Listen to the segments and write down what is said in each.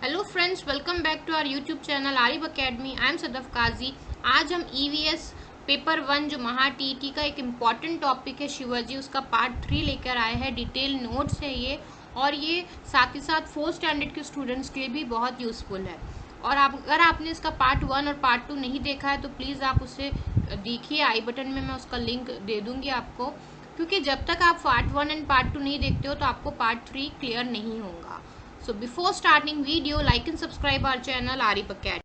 Hello friends, welcome back to our YouTube channel Arif academy. I am Sadaf Qazi. आज हम EVS paper 1 जो महा TT का एक इम्पॉर्टेंट टॉपिक है शिवाजी, उसका पार्ट 3 लेकर आए हैं। डिटेल नोट्स है ये, और ये साथ ही साथ 4th स्टैंडर्ड के स्टूडेंट्स के लिए भी बहुत यूज़फुल है। और अगर आपने इसका पार्ट 1 और पार्ट 2 नहीं देखा है तो प्लीज़ आप उसे देखिए। आई बटन में मैं उसका लिंक दे दूँगी आपको, क्योंकि जब तक आप पार्ट 1 एंड पार्ट 2 नहीं देखते हो तो आपको पार्ट 3 क्लियर नहीं होगा। So before starting video, like and subscribe our channel Arif academy.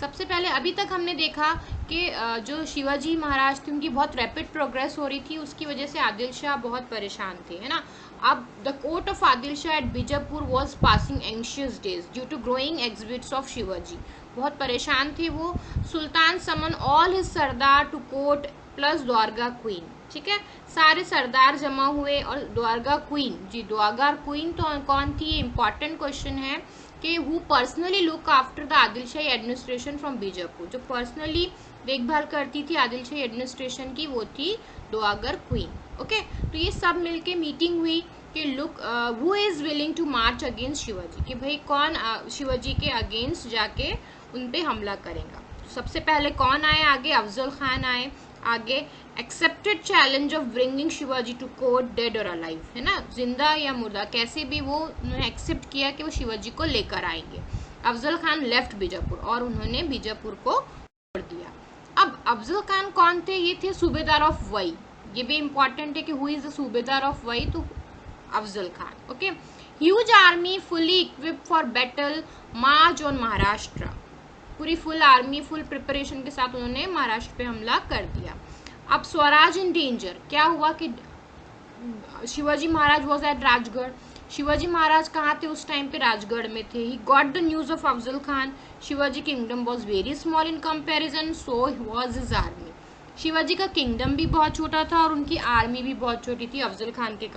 सबसे पहले अभी तक हमने देखा कि जो शिवाजी महाराज थे उनकी बहुत रैपिड प्रोग्रेस हो रही थी, उसकी वजह से आदिल शाह बहुत परेशान थे, है ना। अब the court of Adil Shah at Bijapur was passing anxious days due to growing exhibits of Shivaji. बहुत परेशान थे वो। Sultan summon all his sardar to court plus Dwarka queen. ठीक है, सारे सरदार जमा हुए और द्वारका क्वीन, जी द्वारका क्वीन तो कौन थी, इम्पॉर्टेंट क्वेश्चन है कि who personally look after the Adil Shahi administration from Bijapur. जो पर्सनली देखभाल करती थी आदिल शाही एडमिनिस्ट्रेशन की, वो थी द्वारका क्वीन। ओके, तो ये सब मिलके मीटिंग हुई कि look who is willing to march against Shivaji, कि भाई कौन शिवाजी के अगेंस्ट जाके उन पे हमला करेगा। सबसे पहले कौन आए आगे, अफजल खान आए आगे। Accepted challenge of bringing Shivaji to court dead और अलाइव, है ना, जिंदा या मुर्दा, कैसे भी वो उन्होंने एक्सेप्ट किया कि वो शिवाजी को लेकर आएंगे। अफजल खान लेफ्ट बीजापुर, और उन्होंने बीजापुर को छोड़ दिया। अब अफजल खान कौन थे, ये थे सूबेदार ऑफ वई। ये भी इंपॉर्टेंट है कि हु इज द सूबेदार ऑफ वई, तो Afzal Khan. Okay, huge army fully equipped for battle march on Maharashtra. पूरी फुल आर्मी फुल प्रिपरेशन के साथ उन्होंने महाराष्ट्र पे हमला कर दिया। अब स्वराज इन डेंजर, क्या हुआ कि शिवाजी महाराज वॉज एट राजगढ़। शिवाजी महाराज कहाँ थे उस टाइम पे, राजगढ़ में थे। He got the news of Afzal Khan. Shivaji kingdom was very small in comparison, so was his army. Shivaji का किंगडम भी बहुत छोटा था और उनकी आर्मी भी बहुत छोटी थी अफजल खान के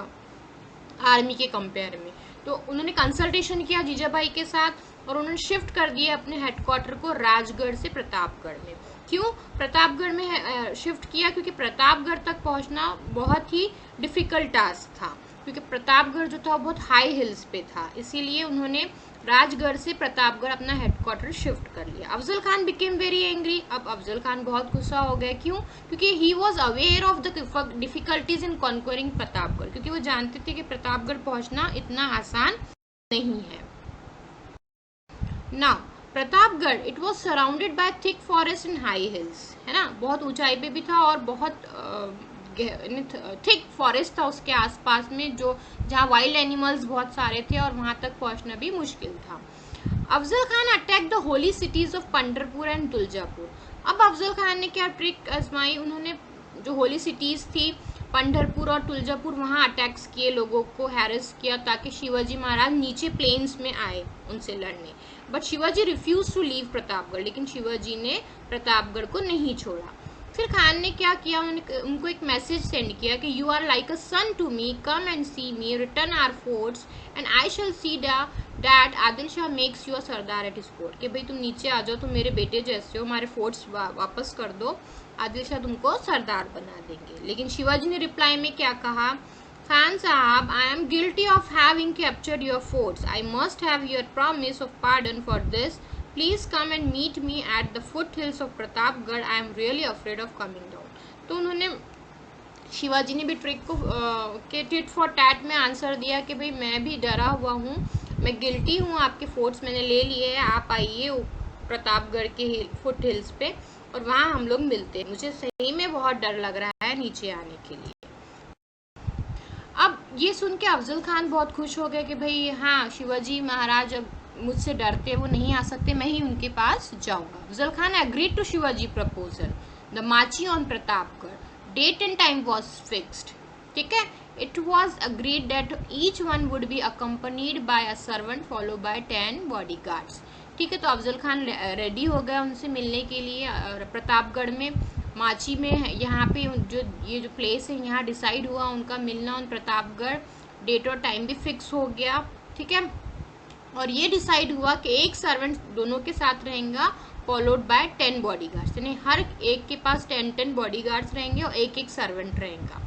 आर्मी के कंपेयर में। तो उन्होंने कंसल्टेशन किया जीजाबाई के साथ और उन्होंने शिफ्ट कर दिया अपने हेडक्वार्टर को राजगढ़ से प्रतापगढ़ में। क्यों प्रतापगढ़ में शिफ्ट किया, क्योंकि प्रतापगढ़ तक पहुंचना बहुत ही डिफिकल्ट टास्क था, क्योंकि प्रतापगढ़ जो था वो बहुत हाई हिल्स पे था। इसीलिए उन्होंने राजगढ़ से प्रतापगढ़ अपना हेडक्वार्टर शिफ्ट कर लिया। Afzal Khan became very angry. अब अफजल खान बहुत गुस्सा हो गए। क्यों, क्योंकि he was aware of the difficulties in conquering Pratapgarh, क्योंकि वो जानते थे कि प्रतापगढ़ पहुंचना इतना आसान नहीं है। Now Pratapgarh it was surrounded by thick forest and high heels, है ना, बहुत ऊंचाई पे भी था और बहुत थिक फॉरेस्ट था उसके आसपास में, जो जहाँ वाइल्ड एनिमल्स बहुत सारे थे और वहां तक पहुंचना भी मुश्किल था। Afzal Khan attack the Holi cities of Pandharpur and Tuljapur. अब अफजल खान ने क्या ट्रिक आजमाई, उन्होंने जो होली सिटीज थी पंढरपुर और तुलजापुर, वहां अटैक्स किए, लोगों को हैरेस किया ताकि शिवाजी महाराज नीचे प्लेन्स में आए उनसे लड़ने। But Shivaji refuse to leave Pratapgarh, लेकिन शिवाजी ने प्रतापगढ़ को नहीं छोड़ा। फिर खान ने क्या किया, उन्होंने उनको एक मैसेज सेंड किया कि you are like a son to me, come and see me, return our forts and I shall see that Adil Shah makes you a Sardar at his court, कि भाई तुम नीचे आ जाओ, तुम मेरे बेटे जैसे हो, हमारे फोर्ट्स वापस कर दो, आदिल शाह तुमको सरदार बना देंगे। लेकिन शिवाजी ने रिप्लाई में क्या कहा, खान साहब, I am guilty of having captured your forts, I must have your promise of pardon for this, please come and meet me at the foot hills of Pratapgarh, I am really afraid of coming down. तो उन्होंने शिवाजी ने भी trick को के tit for tat में answer दिया कि भाई मैं भी डरा हुआ हूँ, मैं गिल्टी हूँ, आपके फोर्ट्स मैंने ले लिए हैं, आप आइए प्रतापगढ़ के फुट हिल्स पे और वहाँ हम लोग मिलते हैं, मुझे सही में बहुत डर लग रहा है नीचे आने के लिए। अब ये सुन के अफजल खान बहुत खुश हो गए कि भाई हाँ, शिवाजी महाराज अब मुझसे डरते, वो नहीं आ सकते, मैं ही उनके पास जाऊंगा। Afzal Khan agreed to Shivaji proposal, the march on Pratapgarh, date and time was fixed. ठीक है, it was agreed that each one would be accompanied by a servant follow by 10 bodyguards. ठीक है, तो अफजल खान रेडी हो गया उनसे मिलने के लिए। प्रतापगढ़ में माची में, यहाँ पे जो ये जो प्लेस है यहाँ डिसाइड हुआ उनका मिलना उन प्रतापगढ़, डेट और टाइम भी फिक्स हो गया। ठीक है, और ये डिसाइड हुआ कि एक सर्वेंट दोनों के साथ रहेगा, फॉलोड बाय 10 बॉडीगार्ड्स, यानी हर एक के पास 10 बॉडीगार्ड्स रहेंगे और एक एक सर्वेंट रहेगा।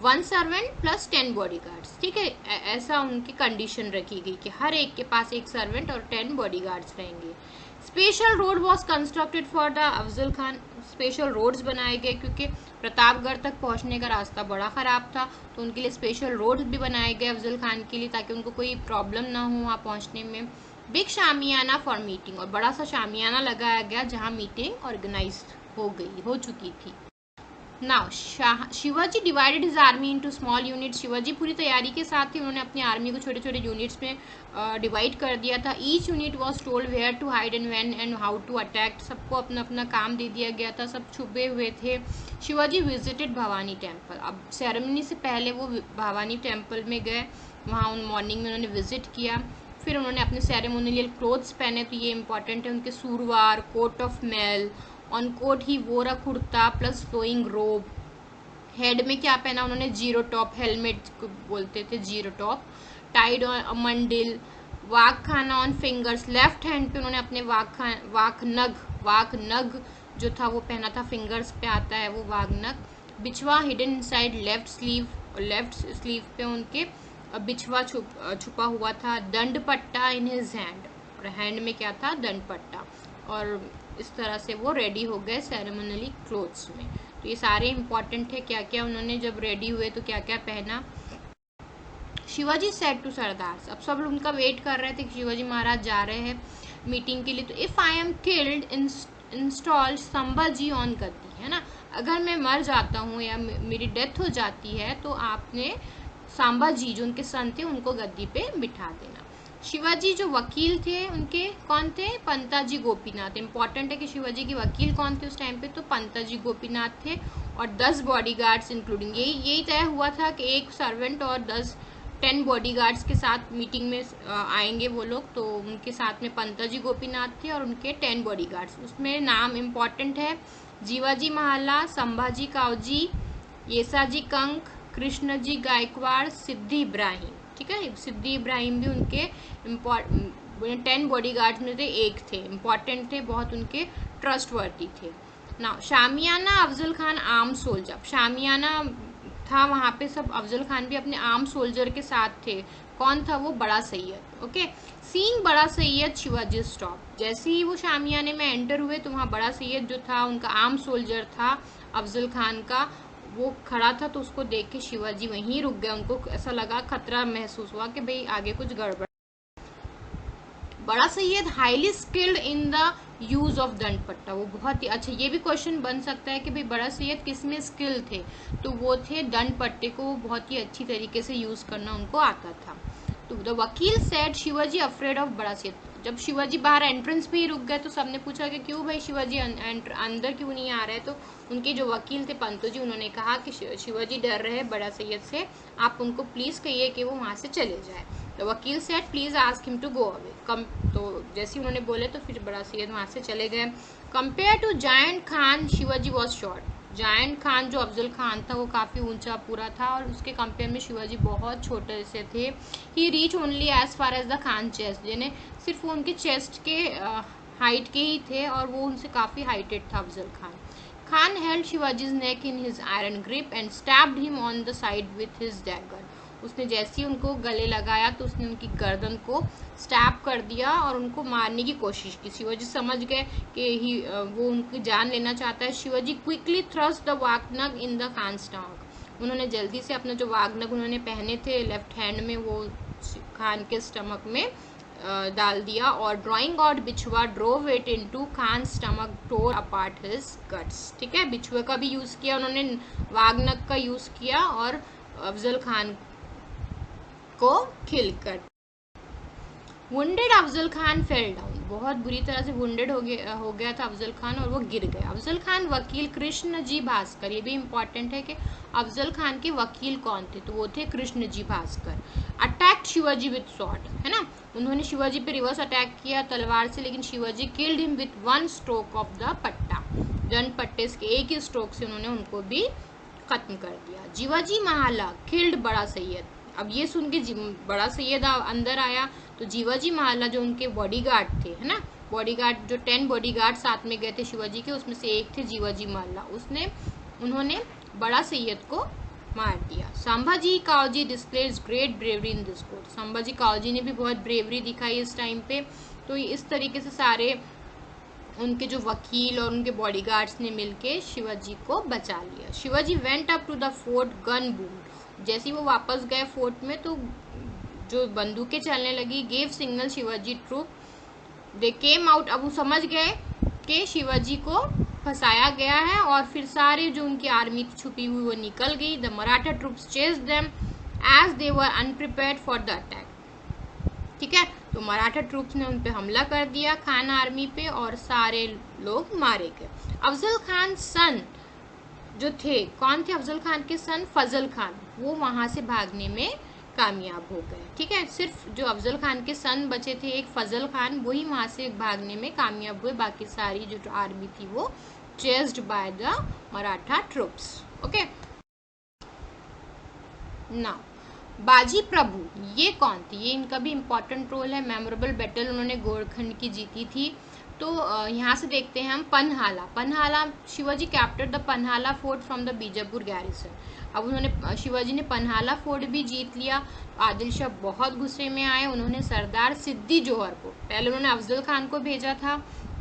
1 सर्वेंट प्लस 10 बॉडीगार्ड्स, ठीक है। ऐसा उनकी कंडीशन रखी गई कि हर एक के पास 1 सर्वेंट और 10 बॉडीगार्ड्स रहेंगे। Special road was constructed for the Afzal Khan, special roads बनाए गए क्योंकि प्रतापगढ़ तक पहुंचने का रास्ता बड़ा ख़राब था, तो उनके लिए स्पेशल रोड्स भी बनाए गए अफजल खान के लिए, ताकि उनको कोई प्रॉब्लम ना हो वहाँ पहुंचने में। बिग शामियाना फॉर मीटिंग, और बड़ा सा शामियाना लगाया गया जहाँ मीटिंग ऑर्गेनाइज हो चुकी थी। Now Shivaji divided his army into small unit, Shivaji पूरी तैयारी के साथ ही उन्होंने अपनी आर्मी को छोटे छोटे यूनिट्स में डिवाइड कर दिया था। Each unit was told where to hide and when and how to attack, सबको अपना अपना काम दे दिया गया था, सब छुपे हुए थे। शिवाजी विजिटेड भवानी टेम्पल, अब सेरेमनी से पहले वो भवानी टेम्पल में गए, वहाँ उन मॉर्निंग में उन्होंने विजिट किया। फिर उन्होंने अपने सेरेमोनियल क्लोथ्स पहने, तो ये इंपॉर्टेंट है, उनके सूरवार, coat of mail, on coat he wore a kurta plus flowing robe. Head में क्या पहना उन्होंने, जीरो टॉप, हेलमेट को बोलते थे जीरो टॉप, टाइड मंडिल, वाक खाना ऑन फिंगर्स, लेफ्ट हैंड पे उन्होंने अपने वाक नग जो था वो पहना था, फिंगर्स पे आता है वो वाक नग। Bichhwa hidden inside left sleeve, left sleeve पे उनके बिछवा छुपा हुआ था। Dand patta in his hand, और हैंड में क्या था, दंड पट्टा। और इस तरह से वो रेडी हो गए सेरेमोनियली क्लोथ्स में। तो ये सारे इंपॉर्टेंट है, क्या क्या उन्होंने जब रेडी हुए तो क्या क्या पहना। शिवाजी सेड टू सरदार्स, अब सब लोग उनका वेट कर रहे थे कि शिवाजी महाराज जा रहे हैं मीटिंग के लिए। तो if I am killed install Sambhaji on गद्दी, है ना, अगर मैं मर जाता हूँ या मेरी डेथ हो जाती है तो आपने संभाजी जो उनके सन थे उनको गद्दी पे बिठा देना। शिवाजी जो वकील थे उनके कौन थे, पंताजी गोपीनाथ। इंपॉर्टेंट है कि शिवाजी के वकील कौन थे उस टाइम पे, तो पंताजी गोपीनाथ थे। और 10 बॉडीगार्ड्स इंक्लूडिंग, यही तय हुआ था कि 1 सर्वेंट और 10 बॉडीगार्ड्स के साथ मीटिंग में आएंगे वो लोग। तो उनके साथ में पंताजी गोपीनाथ थे और उनके 10 बॉडीगार्ड्स। उसमें नाम इम्पॉर्टेंट है, जीवाजी महला, संभाजी कावजी, येसाजी कंक, कृष्णजी गायकवाड़, सिद्धि इब्राहिम, ठीक है। सिद्धि इब्राहिम भी उनके 10 बॉडीगार्ड्स में थे, एक थे, इंपॉर्टेंट थे बहुत, उनके ट्रस्टवर्दी थे ना। शामियाना अफजल खान आर्म सोल्जर, शामियाना था वहाँ पे सब, अफजल खान भी अपने आर्म सोल्जर के साथ थे। कौन था वो, बड़ा सैयद, ओके। सीइंग बड़ा सैयद शिवाजी स्टॉप, जैसे ही वो शामियाने में एंटर हुए तो वहाँ बड़ा सैयद जो था उनका आर्म सोल्जर था अफजल खान का, वो खड़ा था। तो उसको देख के शिवाजी वहीं रुक गए, उनको ऐसा लगा, खतरा महसूस हुआ कि भाई आगे कुछ गड़बड़। बड़ा Syed highly skilled in the use of दंड पट्टा, वो बहुत ही अच्छा, ये भी क्वेश्चन बन सकता है कि भाई बड़ा सैयद किस में स्किल थे, तो वो थे दंड पट्टे को वो बहुत ही अच्छी तरीके से यूज करना उनको आता था। तो द वकील सेड शिवाजी अफ्रेड ऑफ बड़ा सैयद, जब शिवाजी बाहर एंट्रेंस पे ही रुक गए तो सबने पूछा कि क्यों भाई शिवाजी अंदर क्यों नहीं आ रहे, तो उनके जो वकील थे पंतु जी, उन्होंने कहा कि शिवाजी डर रहे बड़ा सैयद से, आप उनको प्लीज कहिए कि वो वहाँ से चले जाए। तो वकील said please ask him to go away, तो जैसे उन्होंने बोले तो फिर बड़ा सैयद वहाँ से चले गए। Compare to giant Khan Shivaji was short, giant Khan जो अफजल खान था वो काफ़ी ऊंचा पूरा था, और उसके कंपेयर में शिवाजी बहुत छोटे से थे। He reach only as far as the Khan chest, यानी सिर्फ वो उनके चेस्ट के हाइट के ही थे, और वो उनसे काफ़ी हाइटेड था Afzal Khan. Khan held Shivaji's neck in his iron grip and stabbed him on the side with his dagger, उसने जैसे ही उनको गले लगाया तो उसने उनकी गर्दन को स्टैब कर दिया और उनको मारने की कोशिश की। शिवाजी समझ गए कि वो उनकी जान लेना चाहता है। Shivaji quickly thrust the waghnakh in the Khan stomach, उन्होंने जल्दी से अपना जो वाकनग उन्होंने पहने थे लेफ्ट हैंड में वो खान के स्टमक में डाल दिया, और drawing out bichhua drove it into Khan stomach, tore apart his guts, ठीक है। बिछुए का भी यूज़ किया उन्होंने, वागनक का यूज़ किया, और अफजल खान को किल कर। Wounded Afzal Khan fell down, बहुत बुरी तरह से वुंडेड हो गया था अफजल खान और वो गिर गया। अफजल खान वकील कृष्ण जी भास्कर, ये भी इंपॉर्टेंट है कि अफजल खान के वकील कौन थे, तो वो थे Krishna ji Bhaskar. Attack Shivaji with sword, है ना, उन्होंने शिवाजी पे रिवर्स अटैक किया तलवार से, लेकिन Shivaji killed him with 1 stroke of the पट्टा, दंड पट्टे के एक ही स्ट्रोक से उन्होंने उनको भी खत्म कर दिया। जीवाजी महला किल्ड बड़ा सैयद, अब ये सुन के बड़ा सैयद अंदर आया तो जीवाजी महला जो उनके बॉडीगार्ड थे, है ना, बॉडीगार्ड जो 10 बॉडीगार्ड साथ में गए थे शिवाजी के, उसमें से एक थे जीवाजी महला, उन्होंने बड़ा सैयद को मार दिया। Sambhaji Kavji displays great bravery in this court, Sambhaji Kavji ने भी बहुत ब्रेवरी दिखाई इस टाइम पे। तो इस तरीके से सारे उनके जो वकील और उनके बॉडीगार्ड्स ने मिलके शिवाजी को बचा लिया। Shivaji went up to the fort, gun boom, जैसे ही वो वापस गए फोर्ट में तो जो बंदूकें चलने लगी। गेव सिग्नल शिवाजी ट्रूप, दे केम आउट, अब वो समझ गए कि शिवाजी को फंसाया गया है और फिर सारे जो उनकी आर्मी छुपी हुई वो निकल गई। The Maratha troops chased them as they were unprepared for the attack, ठीक है। तो मराठा ट्रूप्स ने उन पे हमला कर दिया खान आर्मी पे और सारे लोग मारे गए। अफजल खान सन जो थे, कौन थे अफजल खान के सन? फजल खान, वो वहां से भागने में कामयाब हो गए, ठीक है। सिर्फ जो अफजल खान के सन बचे थे, एक फजल खान, वही वहां से भागने में कामयाब हुए। बाकी सारी जो आर्मी थी वो chased by the Maratha troops, okay. Now बाजी प्रभु, ये कौन थी? ये इनका भी इम्पोर्टेंट रोल है। मेमोरेबल बैटल उन्होंने गोरखंड की जीती थी। तो यहाँ से देखते हैं हम Panhala. Panhala, Shivaji captured the Panhala fort from the Bijapur garrison. अब उन्होंने, शिवाजी ने पन्हाला फोर्ट भी जीत लिया। आदिल शाह बहुत गुस्से में आए। उन्होंने सरदार सिद्दी जोहर को, पहले उन्होंने अफजल खान को भेजा था,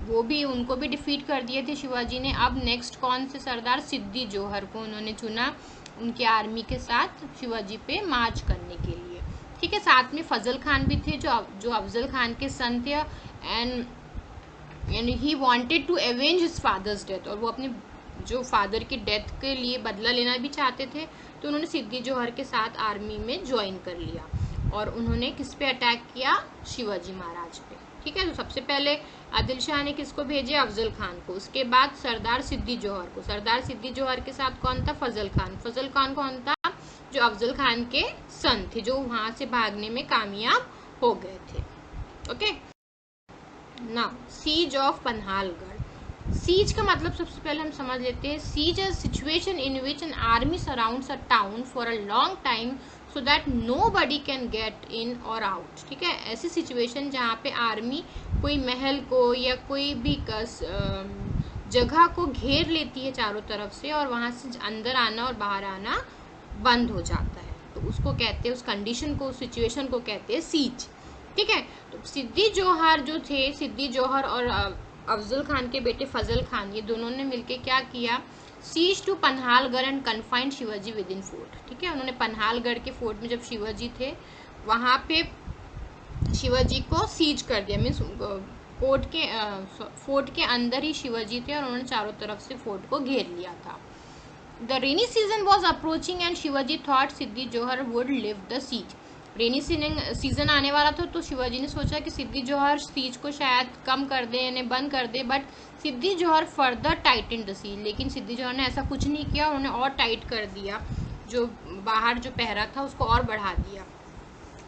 वो भी, उनको भी डिफीट कर दिए थे शिवाजी ने। अब नेक्स्ट कौन से? सरदार सिद्दी जोहर को उन्होंने चुना उनकी आर्मी के साथ शिवाजी पे मार्च करने के लिए, ठीक है। साथ में फजल खान भी थे जो अफजल खान के सन थे, and he wanted to avenge his father's death, और वो अपने जो फादर की डेथ के लिए बदला लेना भी चाहते थे। तो उन्होंने सिद्दी जोहर के साथ आर्मी में ज्वाइन कर लिया और उन्होंने किस पे अटैक किया? शिवाजी महाराज पे, ठीक है। तो सबसे पहले आदिल शाह ने किसको भेजे? अफजल खान को। उसके बाद सरदार सिद्दी जोहर को। सरदार सिद्दी जोहर के साथ कौन था? फजल खान। फजल खान कौन था? जो अफजल खान के सन थे, जो वहां से भागने में कामयाब हो गए थे, okay. Now siege of Panhalgarh. Siege का मतलब सबसे पहले हम समझ लेते हैं। Siege is situation in which an army surrounds a town for a long time so that nobody can get in और आउट, ठीक है। ऐसी सिचुएशन जहाँ पे आर्मी कोई महल को या कोई भी जगह को घेर लेती है चारों तरफ से और वहाँ से अंदर आना और बाहर आना बंद हो जाता है, तो उसको कहते हैं, उस कंडीशन को, उस सिचुएशन को कहते हैं सीज, ठीक है। तो सिद्दी जोहर जो थे, सिद्दी जोहर और अफजल खान के बेटे फजल खान, ये दोनों ने मिलके क्या किया? Siege to Panhalgarh and confined Shivaji within fort, ठीक है। उन्होंने पन्हालगढ़ के फोर्ट में, जब शिवाजी थे वहां पे, शिवाजी को सीज कर दिया। मीन्स फोर्ट के अंदर ही शिवाजी थे और उन्होंने चारों तरफ से फोर्ट को घेर लिया था। The rainy season was approaching and Shivaji thought Siddi Jauhar would leave the siege. Rainy season आने वाला था तो शिवाजी ने सोचा कि सिद्दी जोहर सीज को शायद कम कर दे, यानी बंद कर दे, but Siddi Johar further tighten the siege. लेकिन सिद्दी जोहर ने ऐसा कुछ नहीं किया, उन्होंने और टाइट कर दिया, जो बाहर जो पहरा था उसको और बढ़ा दिया।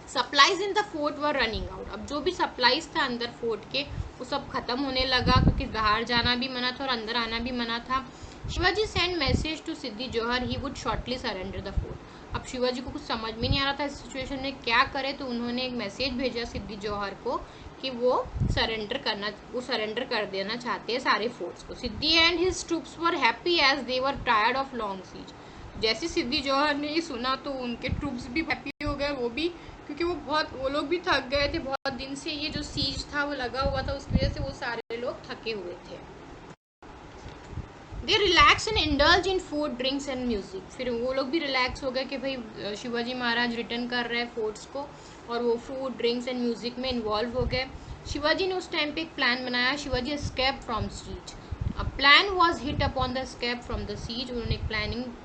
Supplies in the fort were running out. अब जो भी सप्लाईज था अंदर फोर्ट के वो सब खत्म होने लगा, क्योंकि बाहर जाना भी मना था और अंदर आना भी मना था। Shivaji send message to Siddi Jauhar he would shortly surrender the fort. अब शिवाजी को कुछ समझ में नहीं आ रहा था इस सिचुएशन में क्या करे, तो उन्होंने एक मैसेज भेजा सिद्दी जोहर को कि वो सरेंडर कर देना चाहते हैं सारे फोर्ट्स को। Siddi and his troops were happy as they were tired of long siege. जैसे सिद्दी जोहर ने ये सुना तो उनके ट्रूप्स भी हैप्पी हो गए, वो भी, क्योंकि वो लोग भी थक गए थे, बहुत दिन से ये जो सीज था वो लगा हुआ था, उसकी वजह से वो सारे लोग थके हुए थे। They relax and indulge in food, drinks and music. फिर वो लोग भी रिलैक्स हो गए कि भाई शिवाजी महाराज रिटर्न कर रहे हैं फोर्ट्स को, और वो फूड, ड्रिंक्स एंड म्यूजिक में इन्वॉल्व हो गए। शिवाजी ने उस टाइम पे एक प्लान बनाया, Shivaji escape from siege. A plan was hit upon the escape from the siege. उन्होंने एक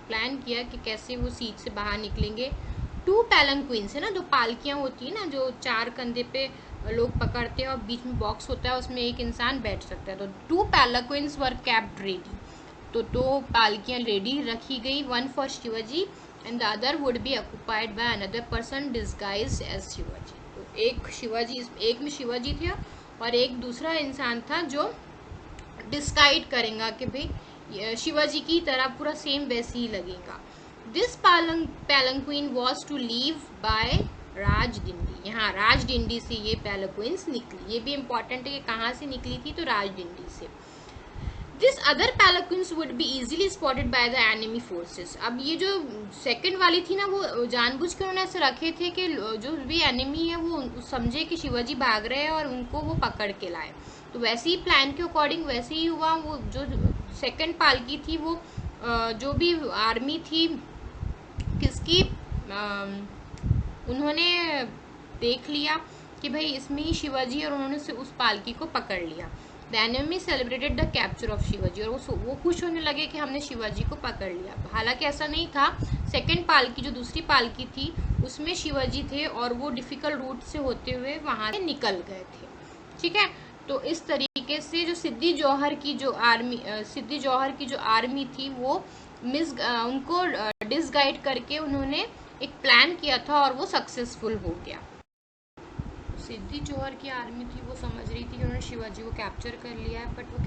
प्लान किया कि कैसे वो सीज से बाहर निकलेंगे। 2 पैलंक्विन्स है ना, जो पालकियाँ होती है ना, जो 4 कंधे पे लोग पकड़ते हैं और बीच में बॉक्स होता है, उसमें एक इंसान बैठ सकता है। तो 2 पैलंक्विन्स वर केप्ट रेडी। तो 2 पालकियाँ रेडी रखी गई, 1 for Shivaji and the other would be occupied by another person disguised as Shivaji. तो एक में शिवाजी थे और एक दूसरा इंसान था जो डिस्गाइड करेगा कि भाई शिवाजी की तरह पूरा सेम वैसे ही लगेगा। This palanquin was to leave by Rajdindi. यहाँ राजडिंडी से ये पैलंक्विन्स निकली। ये भी इम्पॉर्टेंट है कि कहाँ से निकली थी, तो राजडिंडी से। This other palanquins would be easily spotted by the enemy forces। अब ये जो सेकंड वाली थी ना, वो जानबूझ के उन्होंने ऐसे रखे थे कि जो भी एनिमी है वो समझे कि शिवाजी भाग रहे हैं और उनको वो पकड़ के लाए। तो वैसे ही प्लान के अकॉर्डिंग वैसे ही हुआ। वो जो सेकंड पालकी थी वो जो भी आर्मी थी किसकी, उन्होंने देख लिया कि भाई इसमें ही शिवाजी, और उन्होंने उस पालकी को पकड़ लिया। The enemy celebrated the capture of Shivaji, और वो खुश होने लगे कि हमने शिवाजी को पकड़ लिया। हालांकि ऐसा नहीं था, सेकंड पालकी जो दूसरी पालकी थी उसमें शिवाजी थे और वो डिफिकल्ट रूट से होते हुए वहां से निकल गए थे। ठीक है, तो इस तरीके से जो सिद्दी जौहर की जो आर्मी थी वो उनको डिसगाइड करके उन्होंने एक प्लान किया था और वो सक्सेसफुल हो गया। सिद्दी जौहर की आर्मी थी वो समझ रही थी कि उन्होंने शिवाजी को कैप्चर कर लिया है, बट वो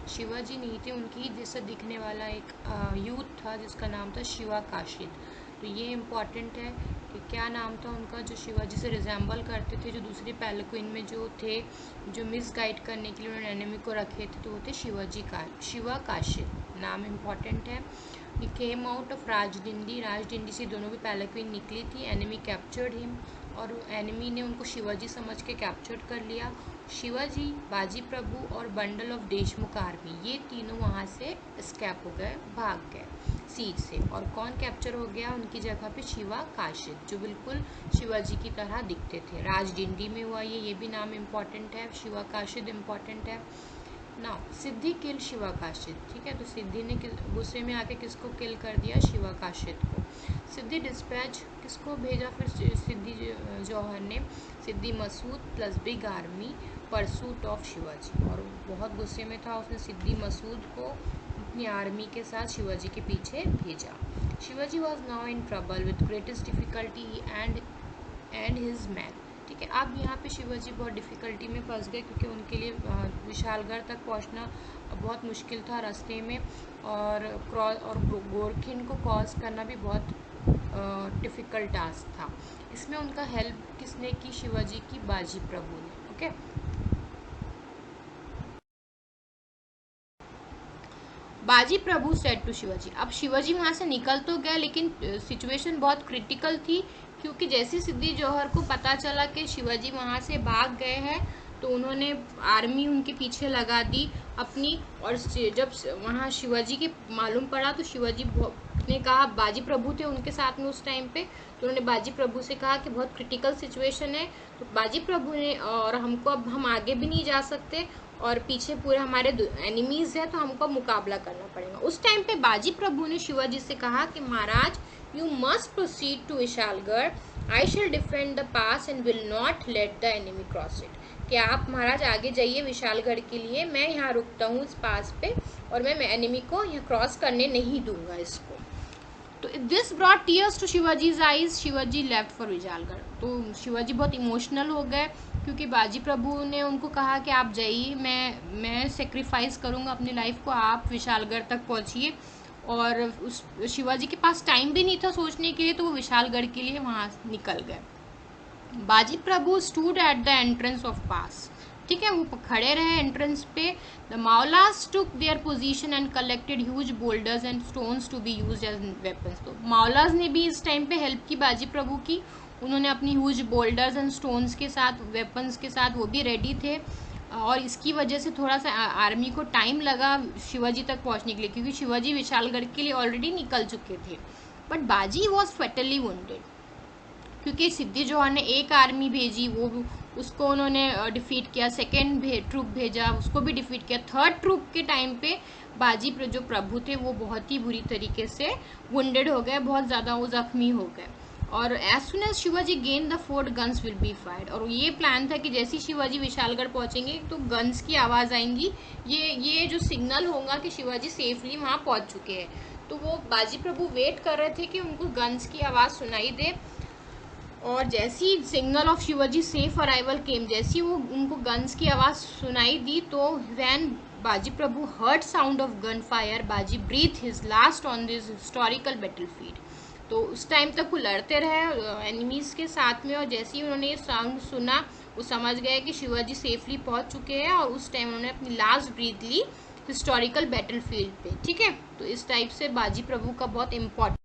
शिवाजी नहीं थे, उनकी जैसा दिखने वाला एक यूथ था जिसका नाम था शिवा काशिद। तो ये इम्पॉर्टेंट है कि क्या नाम था उनका, जो शिवाजी से रिजेंबल करते थे, जो दूसरे पैलक्विन में जो थे, जो मिसगाइड करने के लिए उन्होंने एनिमी को रखे थे, तो वो थे शिवा काशिद, नाम इम्पॉर्टेंट है। ही केम आउट ऑफ राजडिंडी से दोनों भी पैलक्विन निकली थी। एनिमी कैप्चर्ड हिम, और एनिमी ने उनको शिवाजी समझ के कैप्चर कर लिया। शिवाजी, बाजी प्रभु और बंडल ऑफ देशमुख आर्मी, ये तीनों वहाँ से एस्केप हो गए, भाग गए सीज से। और कौन कैप्चर हो गया उनकी जगह पे? शिवा काशिद, जो बिल्कुल शिवाजी की तरह दिखते थे। राजडिंडी में हुआ ये भी नाम इम्पॉर्टेंट है। शिवा काशिद इम्पॉर्टेंट है ना। सिद्धि किल शिवा काशिद, ठीक है, तो सिद्धि ने गुस्से में आके किसको किल कर दिया? शिवा काशिद को। सिद्धि डिस्पैच किसको भेजा फिर सिद्धि जौहर ने? Siddi Masud plus big army pursuit of Shivaji, और बहुत गुस्से में था, उसने सिद्धि मसूद को अपनी आर्मी के साथ शिवाजी के पीछे भेजा। Shivaji was now in trouble with greatest difficulty and his man, ठीक है। अब यहाँ पे शिवाजी बहुत डिफ़िकल्टी में फंस गए क्योंकि उनके लिए विशालगढ़ तक पहुँचना बहुत मुश्किल था रास्ते में, और गोरखिन को क्रॉस करना भी बहुत डिफ़िकल्ट टास्क था। इसमें उनका हेल्प किसने की? शिवाजी की बाजी प्रभु ने। ओके, बाजी प्रभु सेड टू शिवाजी। अब शिवाजी वहाँ से निकल तो गया, लेकिन सिचुएशन बहुत क्रिटिकल थी, क्योंकि जैसे सिद्धि जौहर को पता चला कि शिवाजी वहाँ से भाग गए हैं, तो उन्होंने आर्मी उनके पीछे लगा दी अपनी। और जब वहाँ शिवाजी के मालूम पड़ा तो शिवाजी ने कहा, बाजी प्रभु थे उनके साथ में उस टाइम पे, तो उन्होंने बाजी प्रभु से कहा कि बहुत क्रिटिकल सिचुएशन है। तो बाजी प्रभु ने, और हमको अब हम आगे भी नहीं जा सकते और पीछे पूरे हमारे एनिमीज है, तो हमको मुकाबला करना पड़ेगा। उस टाइम पे बाजी प्रभु ने शिवाजी से कहा कि Maharaj, you must proceed to Vishalgad, I shall defend the pass and will not let the enemy cross it. कि आप महाराज आगे जाइए विशालगढ़ के लिए, मैं यहाँ रुकता हूँ इस पास पे, और मैं एनिमी को यहाँ क्रॉस करने नहीं दूंगा इसको। तो this brought tears to Shivaji's eyes. Shivaji left for Vishalgarh. तो शिवाजी बहुत इमोशनल हो गए, क्योंकि बाजी प्रभु ने उनको कहा कि आप जाइए, मैं सेक्रीफाइस करूँगा अपनी लाइफ को, आप विशालगढ़ तक पहुँचिए। और उस शिवाजी के पास टाइम भी नहीं था सोचने के लिए, तो वो विशालगढ़ के लिए वहाँ निकल गए। Baji Prabhu stood at the entrance of pass, ठीक है, वो खड़े रहे एंट्रेंस पे। The Mavalas took their position and collected huge boulders and stones to be used as weapons. तो माओलास ने भी इस टाइम पे हेल्प की बाजी प्रभु की, उन्होंने अपनी ह्यूज बोल्डर्स एंड स्टोन्स के साथ, वेपन्स के साथ वो भी रेडी थे। और इसकी वजह से थोड़ा सा आर्मी को टाइम लगा शिवाजी तक पहुंचने के लिए, क्योंकि शिवाजी विशालगढ़ के लिए ऑलरेडी निकल चुके थे। बट बाजी वॉज फेटली वुंडेड, क्योंकि सिद्धि जौहर ने एक आर्मी भेजी, वो उसको उन्होंने डिफीट किया। सेकेंड ट्रूप भेजा, उसको भी डिफीट किया। थर्ड ट्रूप के टाइम पे बाजी जो प्रभु थे वो बहुत ही बुरी तरीके से वुंडेड हो गए, बहुत ज़्यादा वो जख्मी हो गए। और as soon as Shivaji gain the fort guns will be fired. और ये प्लान था कि जैसे ही शिवाजी विशालगढ़ पहुंचेंगे तो गन्स की आवाज़ आएंगी, ये जो सिग्नल होगा कि शिवाजी सेफली वहाँ पहुँच चुके हैं। तो वो बाजी प्रभु वेट कर रहे थे कि उनको गन्स की आवाज़ सुनाई दे, और जैसी signal of Shivaji safe arrival came, जैसी वो उनको गन्स की आवाज़ सुनाई दी, तो when Baji Prabhu heard sound of gun fire, Baji breathe his last on this historical battlefield. तो उस टाइम तक वो लड़ते रहे एनिमीज़ के साथ में, और जैसे ही उन्होंने ये साउंड सुना वो समझ गए कि शिवाजी सेफली पहुंच चुके हैं, और उस टाइम उन्होंने अपनी लास्ट ब्रीथ ली हिस्टोरिकल बैटलफील्ड पे, ठीक है। तो इस टाइप से बाजी प्रभु का बहुत इम्पोर्टेंट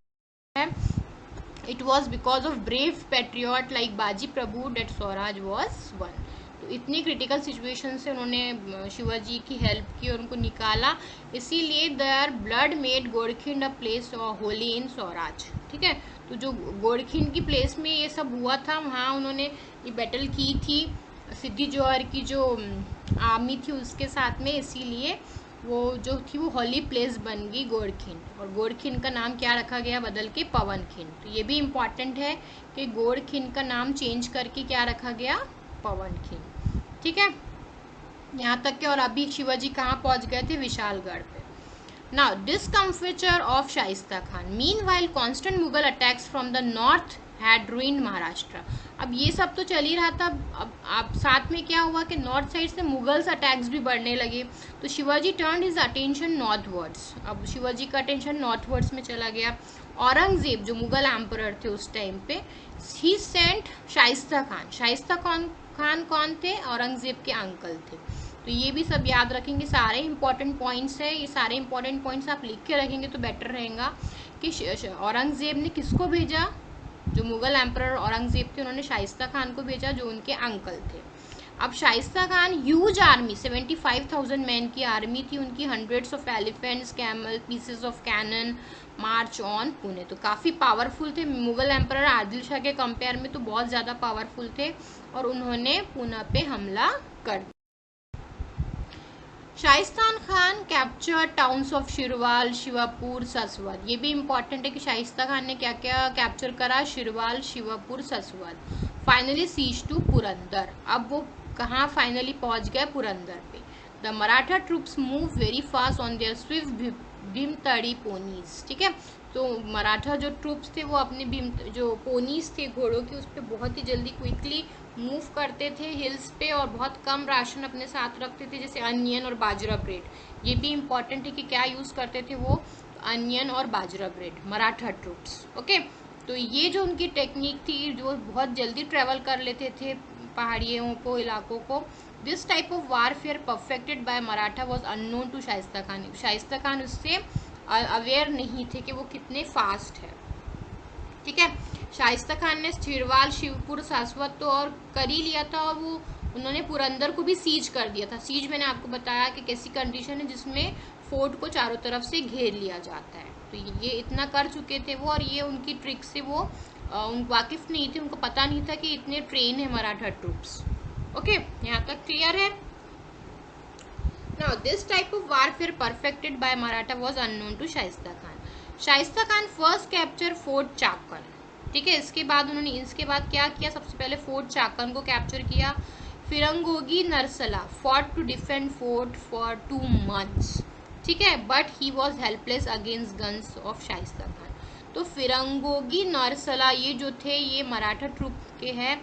है। It was because of brave patriot like बाजी प्रभु डेट स्वराज वॉज वन। तो इतनी क्रिटिकल सिचुएशन से उन्होंने शिवाजी की हेल्प की और उनको निकाला, इसीलिए their blood made Ghodkhind a place holy in swaraj, ठीक है। तो जो गोरखिंड की प्लेस में ये सब हुआ था, वहाँ उन्होंने ये बैटल की थी सिद्दी जोहर की जो आर्मी थी उसके साथ में, इसीलिए वो जो थी वो होली प्लेस बन गई गोरखिंड, और गोरखिंड का नाम क्या रखा गया बदल के पवनखिंड। तो ये भी इम्पॉर्टेंट है कि गोरखिंड का नाम चेंज करके क्या रखा गया, पवनखिंड, ठीक है। यहाँ तक के, और अभी शिवाजी कहाँ पहुँच गए थे, विशालगढ़ पे। Now discomfiture of Shaista Khan, meanwhile constant Mughal attacks from the north had ruined Maharashtra. अब ये सब तो चल ही रहा था, अब साथ में क्या हुआ कि नॉर्थ साइड से मुगल्स अटैक्स भी बढ़ने लगे, तो Shivaji turn his attention northwards. अब शिवाजी का अटेंशन नॉर्थवर्ड्स में चला गया। औरंगजेब जो मुगल एम्परर थे उस टाइम पे, ही सेंट शाइस्ता खान। शाइस्ता खान कौन थे, औरंगजेब के अंकल थे। तो ये भी सब याद रखेंगे, सारे इंपॉर्टेंट पॉइंट्स है, ये सारे इंपॉर्टेंट पॉइंट्स आप लिख के रखेंगे तो बेटर रहेगा कि औरंगजेब ने किसको भेजा, जो मुगल एम्परर औरंगजेब थे उन्होंने शाइस्ता खान को भेजा जो उनके अंकल थे। अब Shaista Khan huge army 75,000 man की आर्मी थी उनकी, hundreds of elephants, camel, pieces of cannon, march on Pune. तो काफ़ी पावरफुल थे, मुगल एम्परर आदिल शाह के कंपेयर में तो बहुत ज़्यादा पावरफुल थे, और उन्होंने पुणे पे हमला कर दिया। Shaista Khan capture towns of Shirwal, Shivapur, Saswal. ये भी इंपॉर्टेंट है कि शाइस्ता खान ने क्या क्या कैप्चर करा, Shirwal, Shivapur, Saswal. Finally siege to Purandar. अब वो कहाँ फाइनली पहुंच गए, पुरंदर पे। The Maratha troops move very fast on their swift Bhimthadi ponies, ठीक है। तो मराठा जो ट्रूप्स थे वो अपने जो पोनीज थे घोड़ों की, उस पर बहुत ही जल्दी क्विकली मूव करते थे हिल्स पे, और बहुत कम राशन अपने साथ रखते थे, जैसे अनियन और बाजरा ब्रेड। ये भी इम्पॉर्टेंट है कि क्या यूज़ करते थे वो, अनियन और बाजरा ब्रेड, मराठा ट्रूप्स, ओके। तो ये जो उनकी टेक्निक थी, जो बहुत जल्दी ट्रेवल कर लेते थे पहाड़ियों को, इलाकों को। This type of warfare perfected by Maratha was unknown to Shaista Khan. Shaista Khan उससे अवेयर नहीं थे कि वो कितने फास्ट है, ठीक है। शाइस्ता खान ने शिरवाल, शिवपुर, सासवत तो और कर ही लिया था, और वो उन्होंने पुरंदर को भी सीज कर दिया था। सीज मैंने आपको बताया कि कैसी कंडीशन है जिसमें फोर्ट को चारों तरफ से घेर लिया जाता है। तो ये इतना कर चुके थे वो, और ये उनकी ट्रिक से वो उन वाकिफ नहीं थे, उनको पता नहीं था कि इतने ट्रेन है मराठा ट्रूप्स, ओके। यहाँ तक क्लियर है। Now this type of warfare perfected by Maratha was unknown to Shaista Khan. Shaista Khan first capture fort Chakan, ठीक है। इसके बाद क्या किया, सबसे पहले फोर्ट चाकन को कैप्चर किया। Firangoji Narsala fought to defend fort for 2 months, ठीक है, but he was helpless against guns of Shaista Khan. तो फिरंगोगी नरसला ये जो थे ये मराठा ट्रूप के हैं,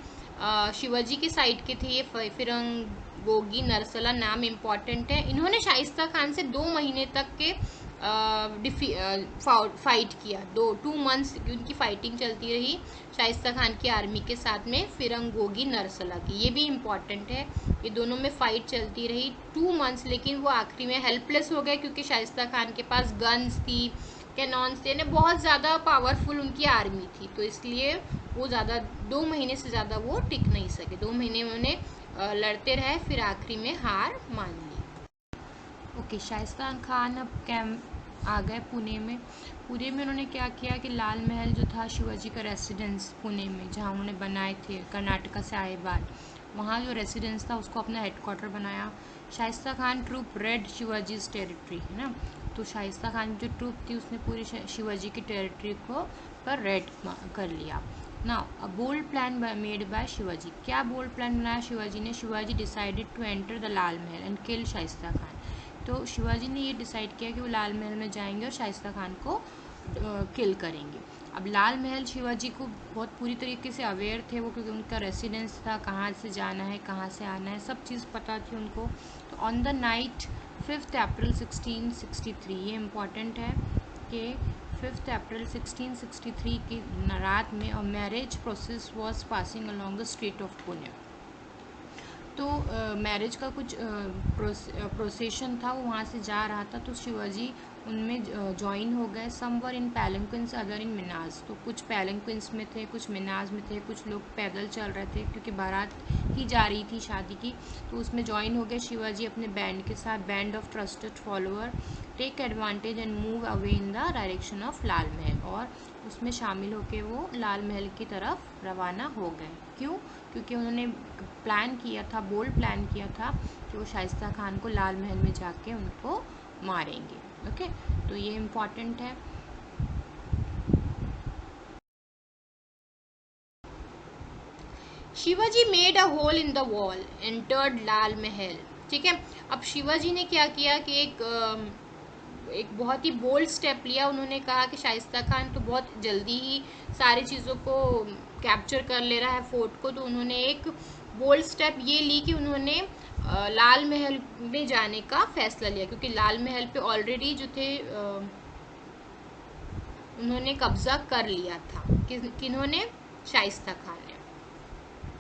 शिवाजी के साइड के थे ये फिरंगोगी नरसला, नाम इम्पॉर्टेंट है। इन्होंने शाइस्ता खान से 2 महीने तक के फाइट किया, 2 months उनकी फाइटिंग चलती रही शाइस्ता खान की आर्मी के साथ में फिरंगोगी नरसला की। ये भी इम्पॉर्टेंट है, ये दोनों में फाइट चलती रही 2 months, लेकिन वो आखिरी में हेल्पलेस हो गए क्योंकि शाइस्ता खान के पास गन्स थी, कैनॉन्स थे, बहुत ज़्यादा पावरफुल उनकी आर्मी थी, तो इसलिए वो ज़्यादा 2 महीने से ज़्यादा वो टिक नहीं सके। 2 महीने उन्हें लड़ते रहे, फिर आखिरी में हार मान ली। ओके, शाइस्ता खान अब कैंप आ गए पुणे में। पुणे में उन्होंने क्या किया कि लाल महल जो था शिवाजी का रेसिडेंस पुणे में, जहाँ उन्होंने बनाए थे कर्नाटका से आए बाद, वहाँ जो रेसिडेंस था उसको अपना हेडक्वार्टर बनाया। Shaista Khan troop raid Shivaji's territory, है ना। तो शाइस्ता खान जो ट्रूप थी उसने पूरी शिवाजी की टेरिटरी को पर रेड कर लिया। Now a bold plan made by Shivaji. क्या बोल्ड प्लान बनाया शिवाजी ने? Shivaji decided to enter the Lal Mahal and किल शाइस्ता खान। तो शिवाजी ने ये डिसाइड किया कि वो लाल महल में जाएंगे और शाइस्ता खान को किल करेंगे। अब लाल महल शिवाजी को बहुत पूरी तरीके से अवेयर थे वो, क्योंकि उनका रेसिडेंस था, कहाँ से जाना है, कहाँ से आना है, सब चीज़ पता थी उनको। तो ऑन द नाइट 5 अप्रैल 1663, ये इम्पॉर्टेंट है कि 5 अप्रैल 1663 की रात में और marriage process was passing along the street of Pune. तो मैरिज का कुछ प्रोसेशन था, वो वहाँ से जा रहा था, तो शिवाजी उनमें ज्वाइन हो गए। समवर इन पैलंक्विंस अदर इन मिनाज, तो कुछ पैलंक्विंस में थे, कुछ मिनाज में थे, कुछ लोग पैदल चल रहे थे क्योंकि बारात ही जा रही थी शादी की, तो उसमें ज्वाइन हो गए शिवाजी अपने बैंड के साथ। Band of trusted follower take advantage and move away in the direction of Lal Mahal, और उसमें शामिल होकर वो लाल महल की तरफ रवाना हो गए। क्यों? क्योंकि उन्होंने प्लान किया था, बोल्ड प्लान किया था कि वो शाइस्ता खान को लाल महल में जाके उनको मारेंगे। ओके, तो ये इम्पॉर्टेंट है। Shivaji made a hole in the wall, entered Lal Mahal. ठीक है, अब शिवाजी ने क्या किया कि एक बहुत ही बोल्ड स्टेप लिया। उन्होंने कहा कि शाइस्ता खान तो बहुत जल्दी ही सारी चीज़ों को कैप्चर कर ले रहा है फोर्ट को, तो उन्होंने एक बोल्ड स्टेप ये ली कि उन्होंने लाल महल में जाने का फैसला लिया, क्योंकि लाल महल पे ऑलरेडी जो थे उन्होंने कब्जा कर लिया था। किन्होंने? शाइस्ता खान ने।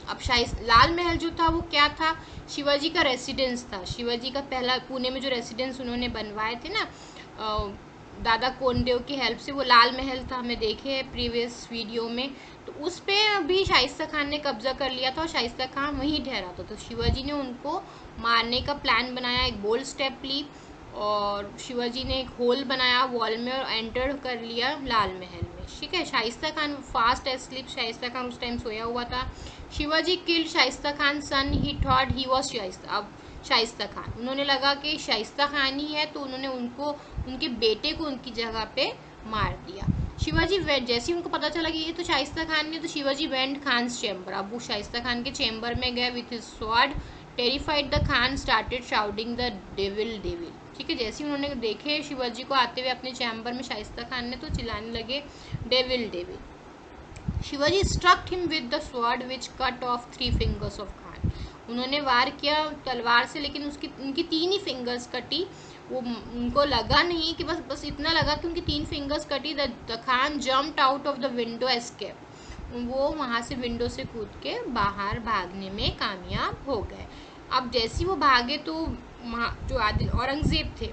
अब लाल महल जो था वो क्या था? शिवाजी का रेसिडेंस था। शिवाजी का पहला पुणे में जो रेसिडेंस उन्होंने बनवाए थे ना दादा कोंडदेव की हेल्प से, वो लाल महल था, हमें देखे हैं प्रीवियस वीडियो में। तो उस पर भी शाइस्ता खान ने कब्जा कर लिया था और शाइस्ता खान वहीं ठहरा था। तो शिवाजी ने उनको मारने का प्लान बनाया, एक बोल्ड स्टेप ली, और शिवाजी ने एक होल बनाया वॉल में और एंटर कर लिया लाल महल में। ठीक है, शाइस्ता खान फास्ट एस्लीप, शाइस्ता खान उस टाइम सोया हुआ था। Shivaji killed Shaista Khan son, he thought he was Shaista. अब शाइस्ता खान, उन्होंने लगा कि शाइस्ता खान ही है, तो उन्होंने उनको, उनके बेटे को उनकी जगह पे मार दिया। शिवाजी जैसे ही उनको पता चला कि ये तो शाइस्ता खान ने, तो शिवाजी वेंट खान्स चैम्बर। अब वो शाइस्ता खान के चैम्बर में गए with his sword. Terrified the Khan started shouting the devil devil. ठीक है, जैसे ही उन्होंने देखे शिवाजी को आते हुए अपने चैम्बर में शाइस्ता खान ने, तो चिल्लाने लगे devil devil. Shivaji struck him with the sword which cut off 3 fingers of Khan. उन्होंने वार किया तलवार से, लेकिन उनकी 3 ही फिंगर्स कटी। वो उनको लगा नहीं कि बस इतना लगा कि उनकी 3 फिंगर्स कटी। The Khan jumped out of the window escape. वो वहाँ से विंडो से कूद के बाहर भागने में कामयाब हो गए। अब जैसे वो भागे तो जो आदिल औरंगजेब थे,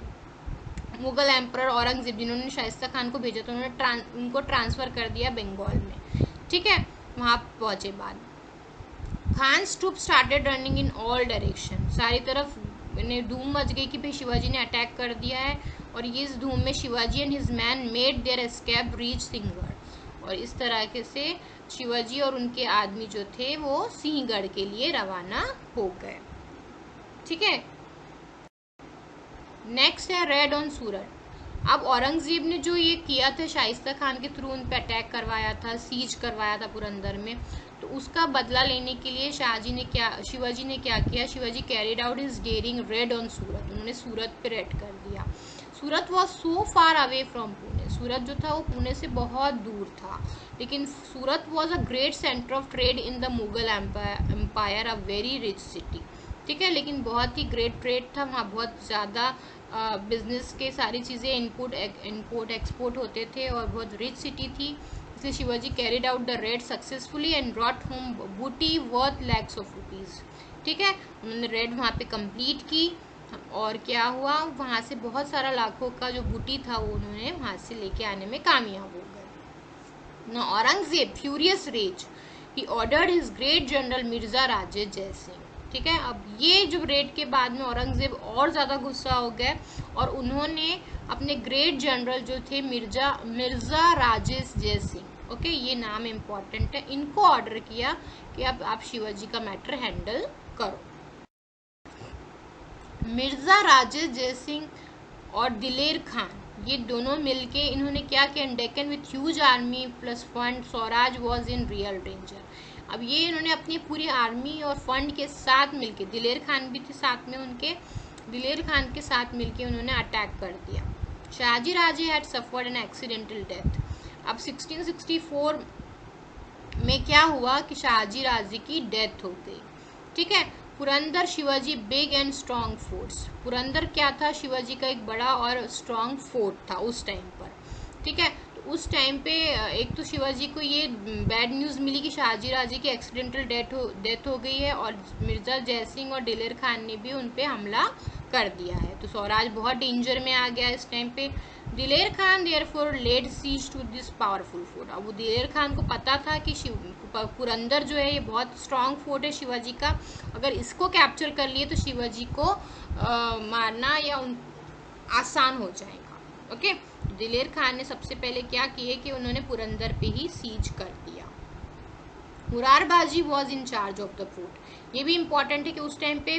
मुगल एम्परर औरंगजेब, जिन्होंने शाइस्ता खान को भेजा था, उन्होंने उनको ट्रांसफ़र कर दिया बंगाल में। ठीक है, वहाँ पहुँचे बाद Khan troop started running in all direction. सारी तरफ धूम मच गई कि भाई शिवाजी ने अटैक कर दिया है, और ये इस धूम में Shivaji and his man made their escape reach Sinhagad. और इस तरह के से शिवाजी और उनके आदमी जो थे वो सिंहगढ़ के लिए रवाना हो गए। ठीक है, नेक्स्ट है रेड ऑन सूरत। अब औरंगजेब ने जो ये किया था शाइस्ता खान के थ्रू, उन पे अटैक करवाया था, सीज करवाया था पुरंदर में, तो उसका बदला लेने के लिए शिवाजी ने क्या किया? Shivaji carried out his daring raid on Surat. उन्होंने सूरत पे रेड कर दिया। Surat was so far away from Pune. Surat जो था वो पुणे से बहुत दूर था, लेकिन Surat was a great centre of trade in the Mughal empire, a very rich city. ठीक है, लेकिन बहुत ही ग्रेट ट्रेड था वहाँ, बहुत ज़्यादा बिजनेस के सारी चीज़ें इम्पोर्ट एक्सपोर्ट होते थे, और बहुत रिच सिटी थी। इसलिए Shivaji carried out the red successfully and brought home बूटी वर्थ लैक्स ऑफ रुपीज़। ठीक है, उन्होंने रेड वहाँ पे कंप्लीट की, और क्या हुआ, वहाँ से बहुत सारा लाखों का जो बूटी था वो उन्होंने वहाँ से लेके आने में कामयाब हो गए। ना Aurangzeb furious rage, he ordered his great general Mirza Raje Jai Singh. ठीक है, अब ये जो रेड के बाद में औरंगजेब और ज़्यादा गुस्सा हो गए, और उन्होंने अपने ग्रेट जनरल जो थे मिर्जा राजेश जय सिंह, ओके, ये नाम इम्पॉर्टेंट है, इनको ऑर्डर किया कि अब आप शिवाजी का मैटर हैंडल करो। मिर्जा राजेश जय सिंह और दिलेर खान, ये दोनों मिलके इन्होंने क्या किया? Deccan with huge army plus fund, Swaraj was in real danger. अब ये इन्होंने अपनी पूरी आर्मी और फंड के साथ मिलके, दिलेर खान भी थे साथ में उनके, दिलेर खान के साथ मिलके उन्होंने अटैक कर दिया। Shahaji Raje had suffered an accidental death. अब 1664 में क्या हुआ कि शाहजी राजे की डेथ हो गई। ठीक है, Purandar Shivaji big and strong forts. Purandar क्या था? शिवाजी का एक बड़ा और स्ट्रॉन्ग फोर्ट था उस टाइम पर। ठीक है, तो उस टाइम पे एक तो शिवाजी को ये बैड न्यूज़ मिली कि शाहजी राजे की एक्सीडेंटल डेथ हो गई है, और मिर्ज़ा जयसिंह और दिलेर खान ने भी उन पे हमला कर दिया है। तो स्वराज बहुत डेंजर में आ गया इस टाइम पे। Diler Khan therefore laid siege to this powerful fort. अब वो दिलेर खान को पता था कि पुरंदर जो है ये बहुत स्ट्रांग फोर्ट है शिवाजी का, अगर इसको कैप्चर कर लिए तो शिवाजी को मारना या आसान हो जाएगा। ओके, दिलेर खान ने सबसे पहले क्या किए कि उन्होंने पुरंदर पे ही सीज कर दिया। Murarbaji was in charge of the fort. ये भी इंपॉर्टेंट है कि उस टाइम पे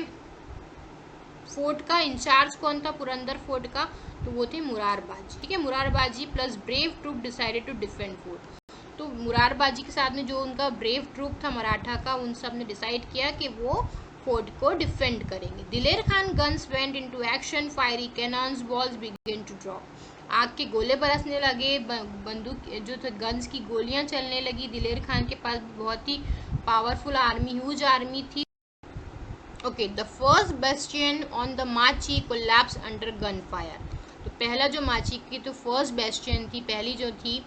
फोर्ट का इंचार्ज कौन था पुरंदर फोर्ट का, तो वो थे मुरारबाजी। ठीक है, Murarbaji plus brave troop decided to defend fort. तो मुरारबाजी के साथ में जो उनका ब्रेव ट्रूप था मराठा का, उन सब ने डिसाइड किया कि वो फोर्ट को डिफेंड करेंगे। Diler Khan guns went into action, fiery cannons, balls began to drop. आग के गोले बरसने लगे, बंदूक जो थे गन्स की गोलियां चलने लगी। दिलेर खान के पास बहुत ही पावरफुल आर्मी, ह्यूज आर्मी थी। Okay, the first bastion on the माची कोलैप्स अंडर गन फायर। तो पहला जो माची की तो फर्स्ट बेस्टियन थी, पहली जो थी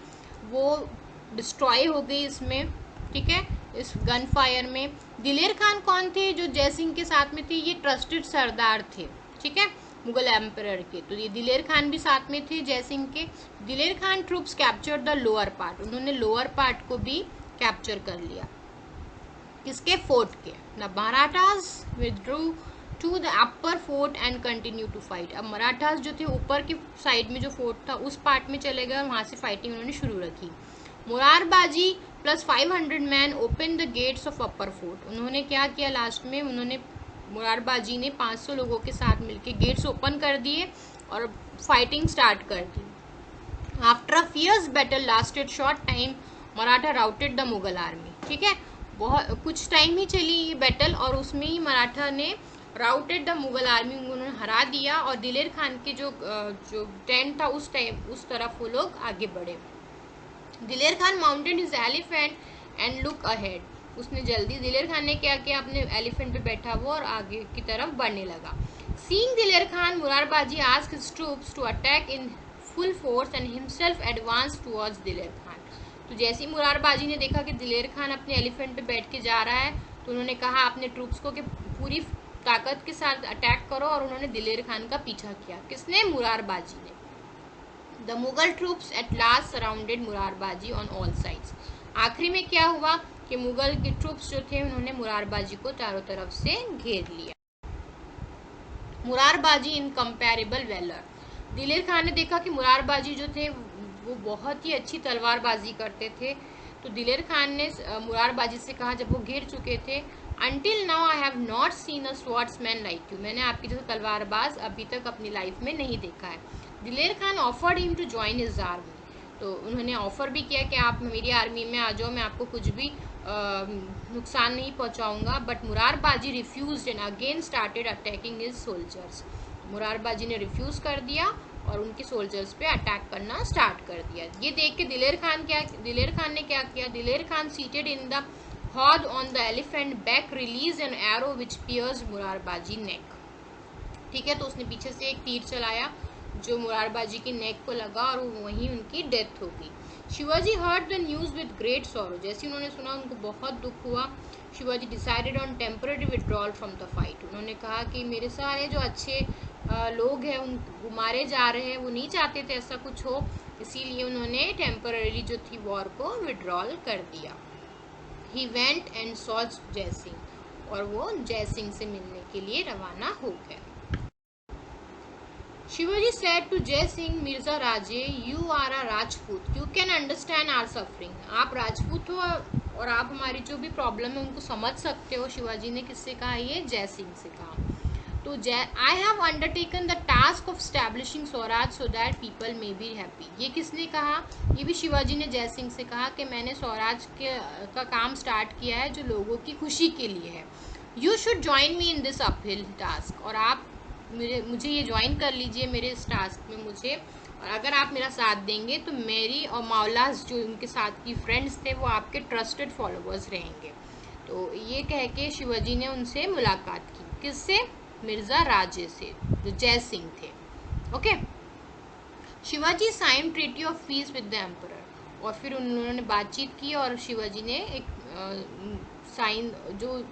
वो डिस्ट्रॉय हो गई इसमें। ठीक है, इस गन फायर में। दिलेर खान कौन थे जो जयसिंह के साथ में थे? ये ट्रस्टेड सरदार थे, ठीक है, मुगल एम्परर के। तो ये दिलेर खान भी साथ में थे जयसिंह के। Diler Khan troops capture the lower part. उन्होंने लोअर पार्ट को भी कैप्चर कर लिया, किसके? फोर्ट के। The Marathas withdrew to the upper fort and continue to fight. अब मराठास जो थे ऊपर की साइड में जो फोर्ट था उस पार्ट में चले गए और वहां से फाइटिंग उन्होंने शुरू रखी। Murarbaji plus 500 man open the gates of upper fort. उन्होंने क्या किया लास्ट में? उन्होंने मुरारबाजी ने 500 लोगों के साथ मिलकर गेट्स ओपन कर दिए और फाइटिंग स्टार्ट कर दी। After a fierce battle lasted short time, Maratha routed the Mughal army. ठीक है, बहुत कुछ टाइम ही चली ये बैटल और उसमें ही मराठा ने राउटेड द मुगल आर्मी, उन्होंने हरा दिया। और दिलेर खान के जो टेंट था उस तरफ वो लोग आगे बढ़े। दिलेर Khan mounted his elephant and look ahead. उसने जल्दी, दिलेर खान ने क्या किया, अपने एलिफेंट पे बैठा हुआ और आगे की तरफ बढ़ने लगा। Seeing Diler Khan, Murarbaji asked his troops to attack in full force and himself advance towards Diler Khan. तो जैसे ही मुरारबाजी ने देखा कि दिलेर खान अपने एलिफेंट पे बैठ के जा रहा है तो उन्होंने कहा अपने ट्रूप्स को कि पूरी ताकत के साथ अटैक करो, और उन्होंने दिलेर खान का पीछा किया। किसने? मुरारबाजी ने। The Mughal troops at last surrounded Murarbaji on all sides. आखिरी में क्या हुआ कि मुगल के ट्रूप्स जो थे उन्होंने मुरारबाजी को चारों तरफ से घेर लिया। Murarbaji incomparable valour. दिलेर खान ने देखा कि मुरारबाजी जो थे वो बहुत ही अच्छी तलवारबाजी करते थे। तो दिलेर खान ने मुरारबाजी से कहा जब वो घिर चुके थे, until now I have not seen a swordsman like you. मैंने आपकी जैसे तलवारबाज अभी तक अपनी लाइफ में नहीं देखा है। Diler Khan offered him to join his army. तो उन्होंने ऑफर भी किया कि आप मेरी आर्मी में आ जाओ, मैं आपको कुछ भी नुकसान नहीं पहुंचाऊंगा। But Murarbaji refused and again started attacking his soldiers. Murarbaji ने रिफ्यूज कर दिया और उनके सोल्जर्स पे अटैक करना स्टार्ट कर दिया। ये देख के दिलेर खान ने क्या किया? Diler Khan seated in the howdah on the elephant back release an arrow which pierce Murarbaji neck. ठीक है, तो उसने पीछे से एक तीर चलाया जो मुरारबाजी की नेक को लगा और वहीं उनकी डेथ हो गई। Shivaji heard the news with great sorrow. जैसे उन्होंने सुना उनको बहुत दुख हुआ। Shivaji decided on temporary withdrawal from the fight. उन्होंने कहा कि मेरे सारे जो अच्छे लोग हैं उन मारे जा रहे हैं, वो नहीं चाहते थे ऐसा कुछ हो, इसीलिए उन्होंने टेम्पररी जो थी वॉर को विड्रॉल कर दिया। He went and saw Jaisingh, और वो जयसिंह से मिलने के लिए रवाना हो गए। Shivaji said to Jai Singh, Mirza Raje, you are a Rajput. You can understand our suffering. आप राजपूत हो और आप हमारी जो भी प्रॉब्लम है उनको समझ सकते हो। शिवाजी ने किससे कहा? ये जय सिंह से कहा। तो I have undertaken the task of establishing Swaraj so that people may be happy. ये किसने कहा? ये भी शिवाजी ने जय सिंह से कहा कि मैंने स्वराज का काम स्टार्ट किया है जो लोगों की खुशी के लिए है। You should join me in this uphill task. और आप मुझे ये ज्वाइन कर लीजिए मेरे इस टास्क में मुझे, और अगर आप मेरा साथ देंगे तो मेरी और मावलास जो उनके साथ की फ्रेंड्स थे वो आपके ट्रस्टेड फॉलोअर्स रहेंगे। तो ये कह के शिवाजी ने उनसे मुलाकात की। किससे? मिर्ज़ा राजे से, जो जय सिंह थे। Okay, Shivaji sign treaty of peace with the emperor, और फिर उन्होंने बातचीत की और शिवाजी ने एक साइन, जो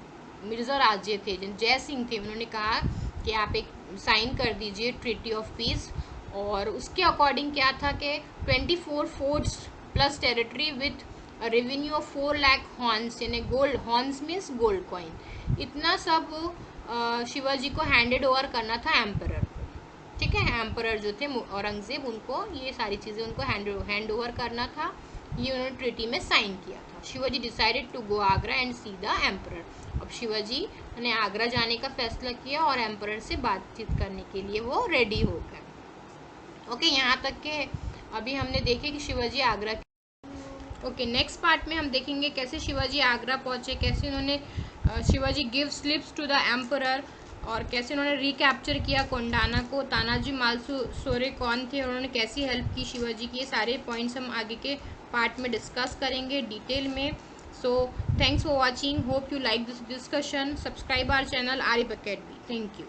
मिर्ज़ा राजे थे, जय सिंह थे, उन्होंने कहा कि आप एक साइन कर दीजिए ट्रीटी ऑफ पीस। और उसके अकॉर्डिंग क्या था कि 24 forts plus territory with revenue of 4 lakh horns, यानी gold, horns means gold coin, इतना सब शिवाजी को हैंडेड ओवर करना था एम्परर को। ठीक है, एम्परर जो थे औरंगजेब, उनको ये सारी चीज़ें उनको हैंड ओवर करना था। ये उन्होंने ट्रीटी में साइन किया था। Shivaji decided to go Agra and see the emperor. अब शिवाजी ने आगरा जाने का फैसला किया और एम्परर से बातचीत करने के लिए वो रेडी हो गए। ओके, यहाँ तक के अभी हमने देखे कि Shivaji Agra. Okay, next part में हम देखेंगे कैसे शिवाजी आगरा पहुँचे, कैसे उन्होंने Shivaji give slips to the emperor, और कैसे उन्होंने रिकैप्चर किया कोंडाना को, तानाजी मालुसरे कौन थे और उन्होंने कैसी हेल्प की शिवाजी की। ये सारे पॉइंट्स हम आगे के पार्ट में डिस्कस करेंगे डिटेल में। So thanks for watching, hope you like this discussion. Subscribe our channel Arif academy. Thank you.